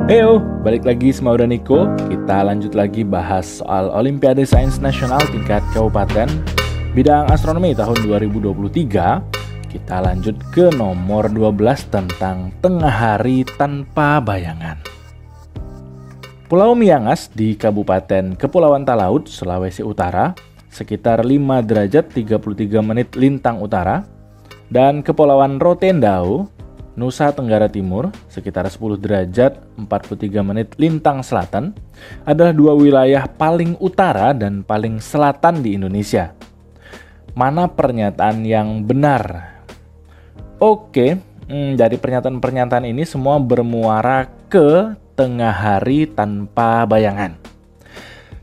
Heyo, balik lagi sama Uda Niko. Kita lanjut lagi bahas soal Olimpiade Sains Nasional tingkat kabupaten bidang astronomi tahun 2023. Kita lanjut ke nomor 12 tentang tengah hari tanpa bayangan. Pulau Miangas di Kabupaten Kepulauan Talaud, Sulawesi Utara, sekitar 5 derajat 33 menit lintang utara, dan Kepulauan Rotendao, Nusa Tenggara Timur, sekitar 10 derajat 43 menit lintang selatan, adalah dua wilayah paling utara dan paling selatan di Indonesia. Mana pernyataan yang benar? Oke, dari pernyataan-pernyataan ini semua bermuara ke tengah hari tanpa bayangan.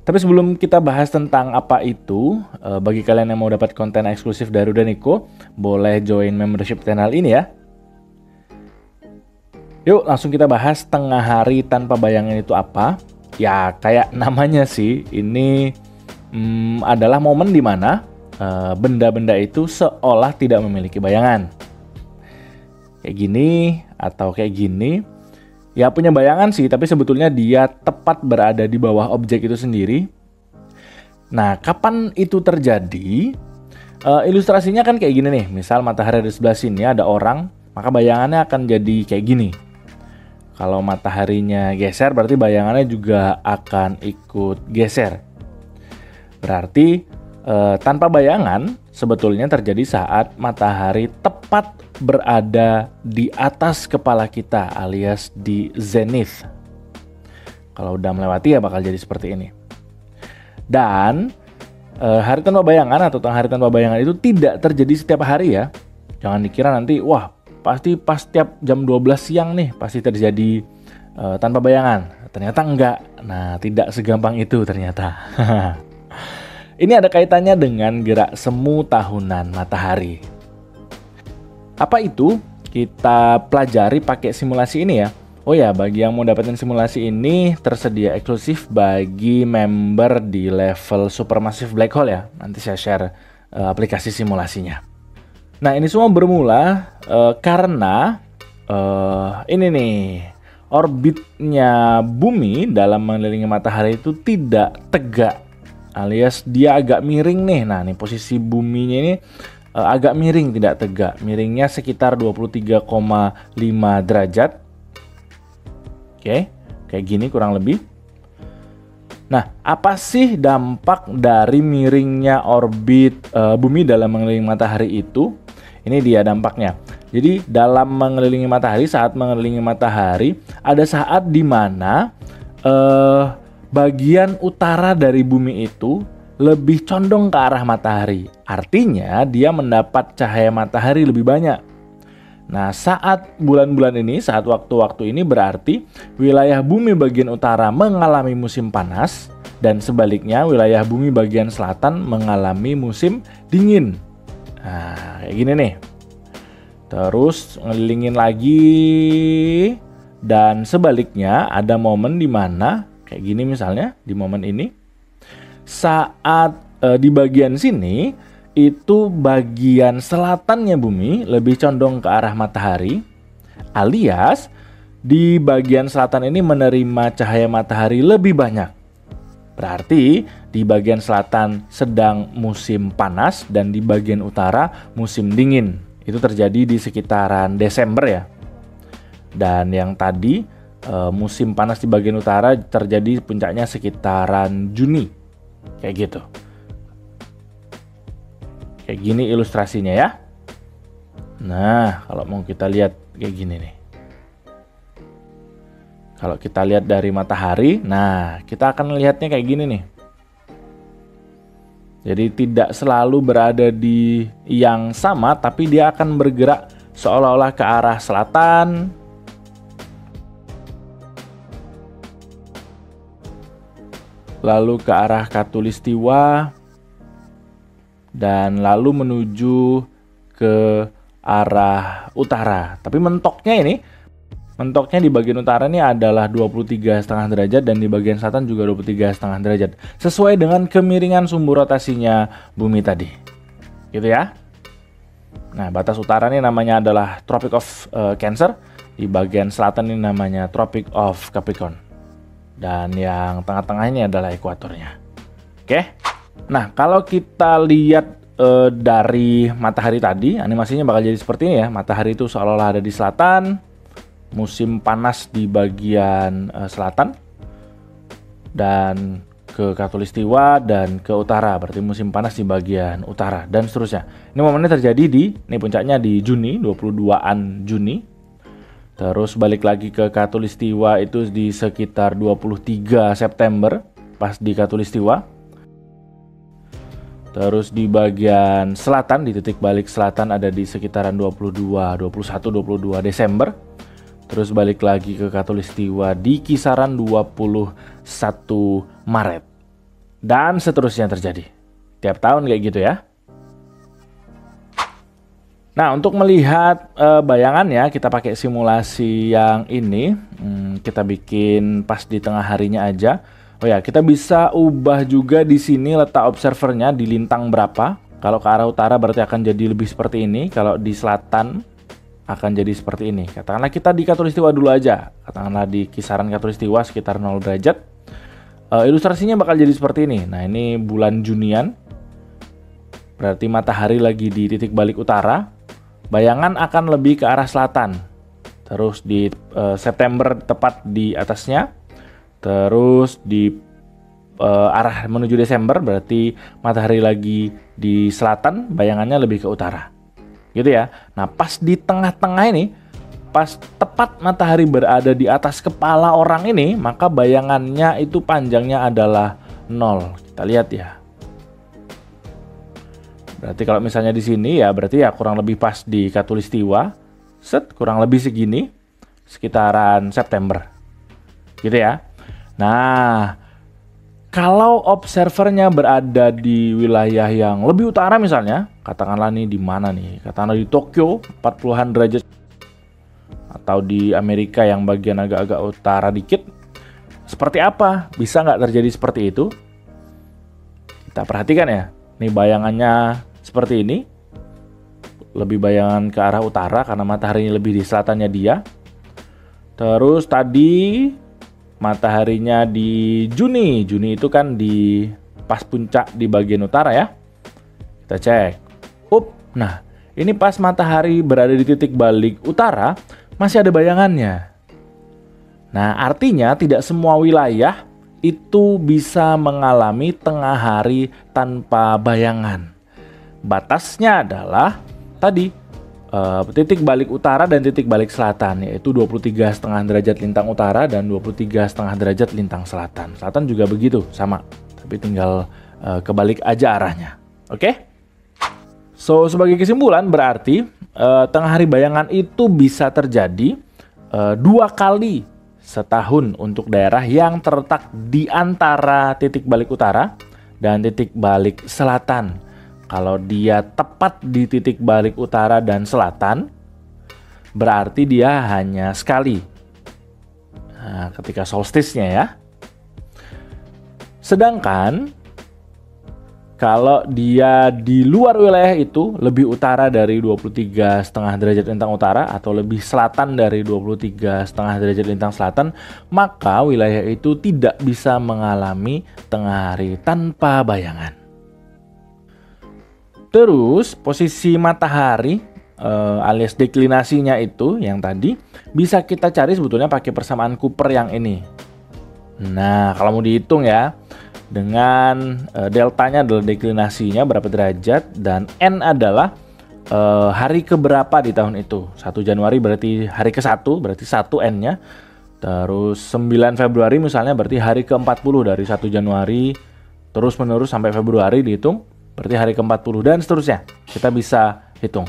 Tapi sebelum kita bahas tentang apa itu, bagi kalian yang mau dapat konten eksklusif dari Uda Niko, boleh join membership channel ini ya. Yuk langsung kita bahas tengah hari tanpa bayangan itu apa. Ya kayak namanya sih, ini adalah momen di mana benda-benda itu seolah tidak memiliki bayangan. Kayak gini atau kayak gini. Ya punya bayangan sih, tapi sebetulnya dia tepat berada di bawah objek itu sendiri. Nah, kapan itu terjadi? Ilustrasinya kan kayak gini nih. Misal matahari di sebelah sini ada orang, maka bayangannya akan jadi kayak gini. Kalau mataharinya geser, berarti bayangannya juga akan ikut geser. Berarti tanpa bayangan sebetulnya terjadi saat matahari tepat berada di atas kepala kita alias di zenith. Kalau udah melewati ya bakal jadi seperti ini. Dan hari tanpa bayangan atau tengah hari tanpa bayangan itu tidak terjadi setiap hari ya. Jangan dikira nanti wah pasti pas tiap jam 12 siang nih pasti terjadi tanpa bayangan. Ternyata enggak. Nah, tidak segampang itu ternyata. Ini ada kaitannya dengan gerak semu tahunan matahari. Apa itu? Kita pelajari pakai simulasi ini ya. Oh ya, bagi yang mau dapetin simulasi ini tersedia eksklusif bagi member di level Supermassive Black Hole ya. Nanti saya share aplikasi simulasinya. Nah, ini semua bermula karena ini nih, orbitnya bumi dalam mengelilingi matahari itu tidak tegak, alias dia agak miring nih. Nah, nih posisi buminya ini agak miring, tidak tegak. Miringnya sekitar 23,5 derajat. Oke, kayak gini kurang lebih. Nah, apa sih dampak dari miringnya orbit bumi dalam mengelilingi matahari itu? Ini dia dampaknya. Jadi dalam mengelilingi matahari, saat mengelilingi matahari, ada saat di mana bagian utara dari bumi itu lebih condong ke arah matahari. Artinya dia mendapat cahaya matahari lebih banyak. Nah, saat bulan-bulan ini, saat waktu-waktu ini berarti wilayah bumi bagian utara mengalami musim panas dan sebaliknya wilayah bumi bagian selatan mengalami musim dingin. Nah, kayak gini nih. Terus ngelilingin lagi dan sebaliknya ada momen di mana kayak gini misalnya di momen ini saat di bagian sini itu bagian selatannya bumi lebih condong ke arah matahari, alias di bagian selatan ini menerima cahaya matahari lebih banyak. Berarti di bagian selatan sedang musim panas dan di bagian utara musim dingin. Itu terjadi di sekitaran Desember ya. Dan yang tadi musim panas di bagian utara terjadi puncaknya sekitaran Juni. Kayak gitu. Kayak gini ilustrasinya ya. Nah, kalau mau kita lihat kayak gini nih. Kalau kita lihat dari matahari, nah kita akan lihatnya kayak gini nih. Jadi tidak selalu berada di yang sama, tapi dia akan bergerak seolah-olah ke arah selatan. Lalu ke arah khatulistiwa. Dan lalu menuju ke arah utara. Tapi mentoknya di bagian utara ini adalah 23,5 derajat dan di bagian selatan juga 23,5 derajat. Sesuai dengan kemiringan sumbu rotasinya bumi tadi. Gitu ya. Nah, batas utara ini namanya adalah Tropic of Cancer. Di bagian selatan ini namanya Tropic of Capricorn. Dan yang tengah-tengah ini adalah ekuatornya. Oke. Nah, kalau kita lihat dari matahari tadi, animasinya bakal jadi seperti ini ya. Matahari itu seolah-olah ada di selatan, musim panas di bagian selatan, dan ke Khatulistiwa dan ke utara, berarti musim panas di bagian utara, dan seterusnya. Ini momennya terjadi ini puncaknya di Juni, 22-an Juni. Terus balik lagi ke Khatulistiwa itu di sekitar 23 September, pas di Khatulistiwa. Terus di bagian selatan, di titik balik selatan ada di sekitaran 21, 22 Desember. Terus balik lagi ke Khatulistiwa di kisaran 21 Maret. Dan seterusnya terjadi. Tiap tahun kayak gitu ya. Nah, untuk melihat bayangannya, kita pakai simulasi yang ini. Kita bikin pas di tengah harinya aja. Oh ya, kita bisa ubah juga di sini letak observernya di lintang berapa. Kalau ke arah utara berarti akan jadi lebih seperti ini. Kalau di selatan akan jadi seperti ini. Katakanlah kita di Khatulistiwa dulu aja. Katakanlah di kisaran Khatulistiwa sekitar 0 derajat. Ilustrasinya bakal jadi seperti ini. Nah, ini bulan Junian. Berarti matahari lagi di titik balik utara. Bayangan akan lebih ke arah selatan. Terus di September tepat di atasnya. Terus di arah menuju Desember berarti matahari lagi di selatan, bayangannya lebih ke utara. Gitu ya. Nah, pas di tengah-tengah ini, pas tepat matahari berada di atas kepala orang ini, maka bayangannya itu panjangnya adalah 0. Kita lihat ya. Berarti kalau misalnya di sini ya, berarti ya kurang lebih pas di Khatulistiwa. Kurang lebih segini, sekitaran September. Gitu ya. Nah, kalau observernya berada di wilayah yang lebih utara misalnya, katakanlah nih di mana nih? Katakanlah di Tokyo, 40-an derajat. Atau di Amerika yang bagian agak-agak utara dikit. Seperti apa? Bisa nggak terjadi seperti itu? Kita perhatikan ya. Nih bayangannya seperti ini. Lebih bayangan ke arah utara karena mataharinya lebih di selatannya dia. Terus tadi mataharinya di Juni. Juni itu kan di pas puncak di bagian utara ya. Kita cek. Nah, ini pas matahari berada di titik balik utara, masih ada bayangannya. Nah, artinya tidak semua wilayah itu bisa mengalami tengah hari tanpa bayangan. Batasnya adalah tadi titik balik utara dan titik balik selatan, yaitu 23,5 derajat lintang utara dan 23,5 derajat lintang selatan. Selatan juga begitu, sama. Tapi tinggal kebalik aja arahnya. Oke? So, sebagai kesimpulan berarti tengah hari bayangan itu bisa terjadi 2 kali setahun untuk daerah yang terletak di antara titik balik utara dan titik balik selatan. Kalau dia tepat di titik balik utara dan selatan, berarti dia hanya sekali. Nah, ketika solstice-nya ya. Sedangkan kalau dia di luar wilayah itu lebih utara dari 23,5 derajat lintang utara atau lebih selatan dari 23,5 derajat lintang selatan, maka wilayah itu tidak bisa mengalami tengah hari tanpa bayangan. Terus posisi matahari alias deklinasinya itu yang tadi bisa kita cari sebetulnya pakai persamaan Cooper yang ini. Nah, kalau mau dihitung ya, dengan deltanya adalah deklinasinya berapa derajat dan N adalah hari keberapa di tahun itu. 1 Januari berarti hari ke-1, berarti 1 N-nya. Terus 9 Februari misalnya berarti hari ke-40 dari 1 Januari terus menerus sampai Februari dihitung. Berarti hari ke-40 dan seterusnya. Kita bisa hitung.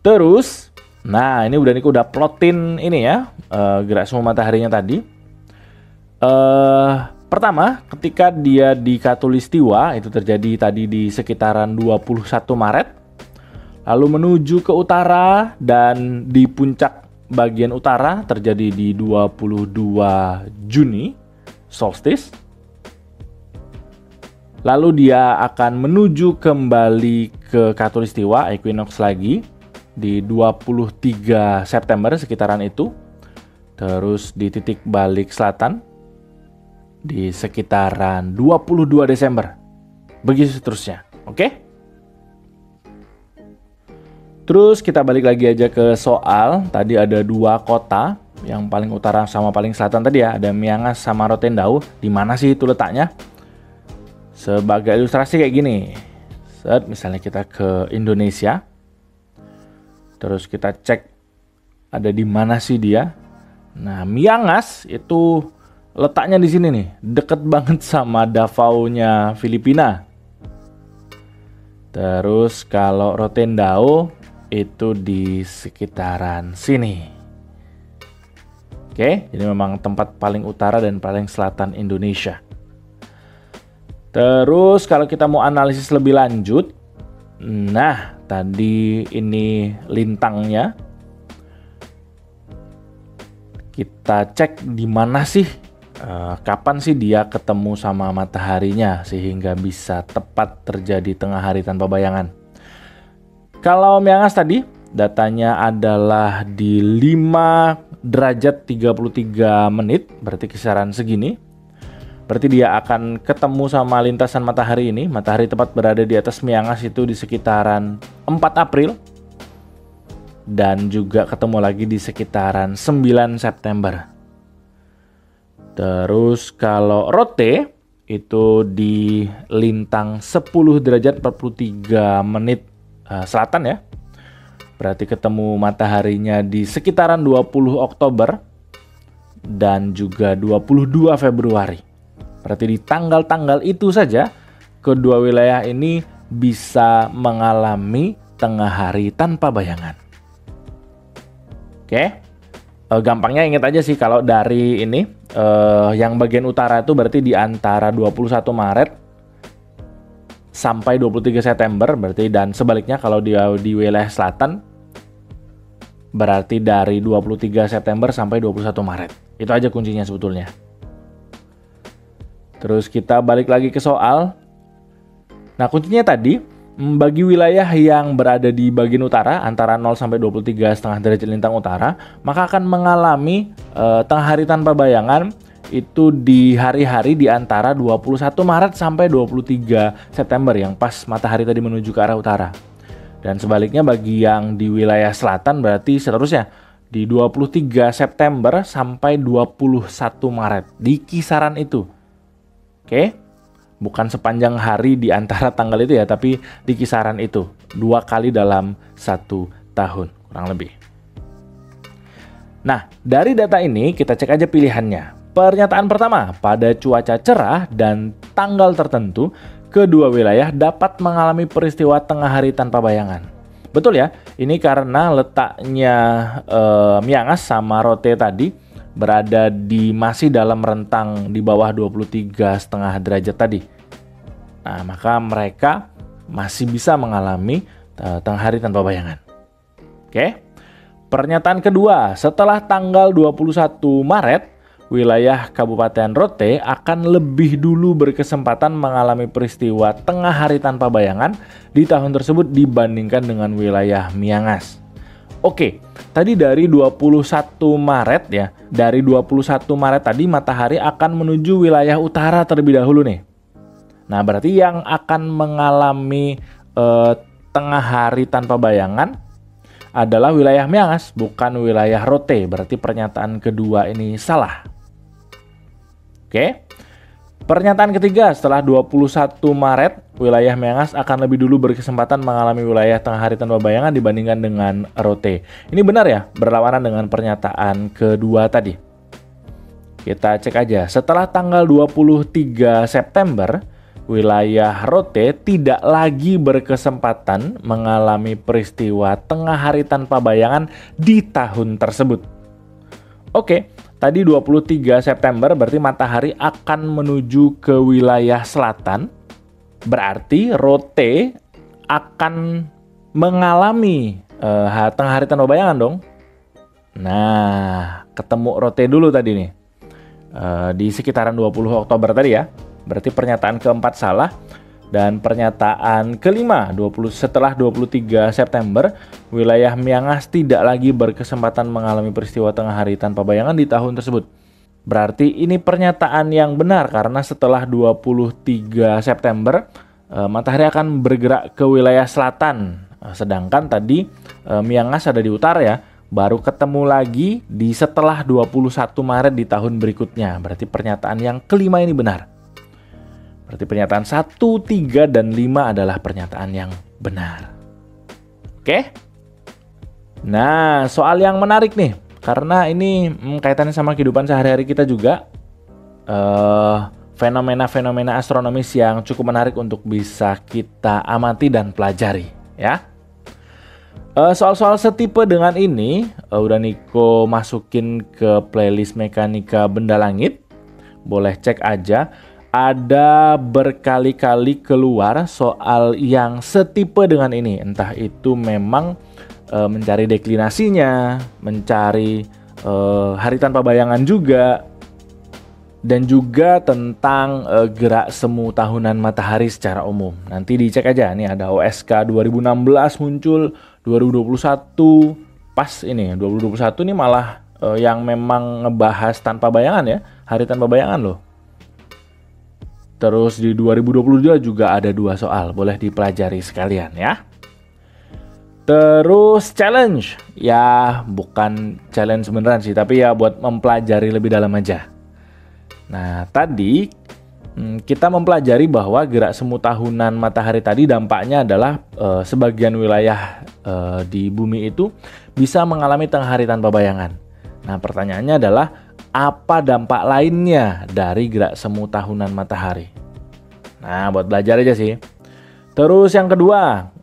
Terus, nah ini Niko udah plotin ini ya, gerak semua mataharinya tadi. Pertama, ketika dia di Khatulistiwa, itu terjadi tadi di sekitaran 21 Maret. Lalu menuju ke utara dan di puncak bagian utara terjadi di 22 Juni, solstice. Lalu dia akan menuju kembali ke Khatulistiwa, equinox lagi, di 23 September sekitaran itu. Terus di titik balik selatan di sekitaran 22 Desember. Begitu seterusnya. Oke? Terus kita balik lagi aja ke soal. Tadi ada dua kota, yang paling utara sama paling selatan tadi ya. Ada Miangas sama Rotendao. Di mana sih itu letaknya? Sebagai ilustrasi kayak gini. Misalnya kita ke Indonesia. Terus kita cek ada di mana sih dia. Nah, Miangas itu letaknya di sini nih, deket banget sama Davao-nya Filipina. Terus kalau Rotendao itu di sekitaran sini. Oke, jadi memang tempat paling utara dan paling selatan Indonesia. Terus kalau kita mau analisis lebih lanjut, nah tadi ini lintangnya. Kita cek di mana sih, kapan sih dia ketemu sama mataharinya sehingga bisa tepat terjadi tengah hari tanpa bayangan. Kalau Miangas tadi, datanya adalah di 5 derajat 33 menit, berarti kisaran segini. Berarti dia akan ketemu sama lintasan matahari ini. Matahari tepat berada di atas Miangas itu di sekitaran 4 April. Dan juga ketemu lagi di sekitaran 9 September. Terus kalau Rote itu di lintang 10 derajat 43 menit selatan ya. Berarti ketemu mataharinya di sekitaran 20 Oktober dan juga 22 Februari. Berarti di tanggal-tanggal itu saja kedua wilayah ini bisa mengalami tengah hari tanpa bayangan. Oke, gampangnya ingat aja sih kalau dari ini yang bagian utara itu berarti di antara 21 Maret sampai 23 September berarti, dan sebaliknya kalau dia di wilayah selatan berarti dari 23 September sampai 21 Maret. Itu aja kuncinya sebetulnya. Terus kita balik lagi ke soal. Nah, kuncinya tadi bagi wilayah yang berada di bagian utara antara 0 sampai 23,5 derajat lintang utara, maka akan mengalami tengah hari tanpa bayangan itu di hari-hari di antara 21 Maret sampai 23 September yang pas matahari tadi menuju ke arah utara. Dan sebaliknya bagi yang di wilayah selatan berarti seterusnya di 23 September sampai 21 Maret, di kisaran itu. Oke? Bukan sepanjang hari di antara tanggal itu ya, tapi di kisaran itu. 2 kali dalam 1 tahun, kurang lebih. Nah, dari data ini kita cek aja pilihannya. Pernyataan pertama, pada cuaca cerah dan tanggal tertentu, kedua wilayah dapat mengalami peristiwa tengah hari tanpa bayangan. Betul ya, ini karena letaknya Miangas sama Rote tadi berada di masih dalam rentang di bawah 23,5 derajat tadi. Nah, maka mereka masih bisa mengalami tengah hari tanpa bayangan. Oke. Pernyataan kedua, setelah tanggal 21 Maret, wilayah Kabupaten Rote akan lebih dulu berkesempatan mengalami peristiwa tengah hari tanpa bayangan di tahun tersebut dibandingkan dengan wilayah Miangas. Oke, tadi dari 21 Maret ya. Dari 21 Maret tadi matahari akan menuju wilayah utara terlebih dahulu nih. Nah, berarti yang akan mengalami tengah hari tanpa bayangan adalah wilayah Miangas, bukan wilayah Rote. Berarti pernyataan kedua ini salah. Oke. Pernyataan ketiga, setelah 21 Maret, wilayah Miangas akan lebih dulu berkesempatan mengalami wilayah tengah hari tanpa bayangan dibandingkan dengan Rote. Ini benar ya, berlawanan dengan pernyataan kedua tadi. Kita cek aja, setelah tanggal 23 September, wilayah Rote tidak lagi berkesempatan mengalami peristiwa tengah hari tanpa bayangan di tahun tersebut. Oke, tadi 23 September berarti matahari akan menuju ke wilayah selatan. Berarti Rote akan mengalami tengah hari tanpa bayangan dong. Nah, ketemu Rote dulu tadi nih. Di sekitaran 20 Oktober tadi ya. Berarti pernyataan keempat salah. Dan pernyataan kelima, setelah 23 September, wilayah Miangas tidak lagi berkesempatan mengalami peristiwa tengah hari tanpa bayangan di tahun tersebut. Berarti ini pernyataan yang benar karena setelah 23 September, matahari akan bergerak ke wilayah selatan. Sedangkan tadi Miangas ada di utara ya, baru ketemu lagi di setelah 21 Maret di tahun berikutnya. Berarti pernyataan yang kelima ini benar. Berarti pernyataan 1, 3, dan 5 adalah pernyataan yang benar. Oke? Nah, soal yang menarik nih. Karena ini kaitannya sama kehidupan sehari-hari kita juga. Fenomena-fenomena astronomis yang cukup menarik untuk bisa kita amati dan pelajari. Ya. Soal-soal setipe dengan ini, udah Niko masukin ke playlist Mekanika Benda Langit. Boleh cek aja. Ada berkali-kali keluar soal yang setipe dengan ini. Entah itu memang mencari deklinasinya, mencari hari tanpa bayangan juga, dan juga tentang gerak semu tahunan matahari secara umum. Nanti dicek aja, nih ada OSK 2016 muncul, 2021, pas ini 2021 nih malah yang memang ngebahas tanpa bayangan ya, hari tanpa bayangan loh. Terus di 2022 juga ada 2 soal, boleh dipelajari sekalian ya. Terus challenge, ya bukan challenge beneran sih, tapi ya buat mempelajari lebih dalam aja. Nah tadi kita mempelajari bahwa gerak semu tahunan matahari tadi dampaknya adalah sebagian wilayah di bumi itu bisa mengalami tengah hari tanpa bayangan. Nah pertanyaannya adalah, apa dampak lainnya dari gerak semu tahunan matahari? Nah, buat belajar aja sih. Terus yang kedua,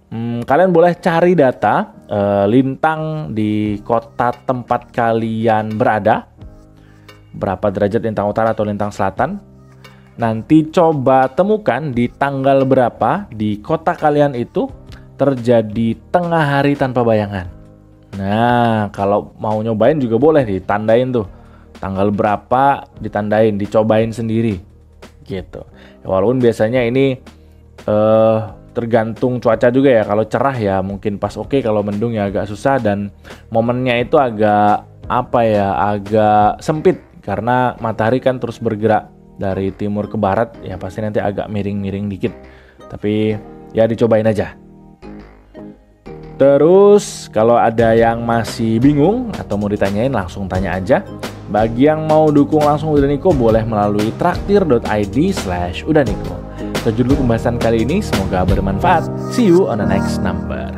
kalian boleh cari data lintang di kota tempat kalian berada. Berapa derajat lintang utara atau lintang selatan. Nanti coba temukan di tanggal berapa di kota kalian itu terjadi tengah hari tanpa bayangan. Nah, kalau mau nyobain juga boleh ditandain tuh. Tanggal berapa ditandain, dicobain sendiri gitu. Ya, walaupun biasanya ini tergantung cuaca juga ya. Kalau cerah ya mungkin pas oke, kalau mendung ya agak susah, dan momennya itu agak agak sempit karena matahari kan terus bergerak dari timur ke barat, ya pasti nanti agak miring-miring dikit. Tapi ya dicobain aja. Terus kalau ada yang masih bingung atau mau ditanyain, langsung tanya aja. Bagi yang mau dukung langsung Udah Niko, boleh melalui traktir.id/udahniko. Itu dulu pembahasan kali ini, semoga bermanfaat. See you on the next number.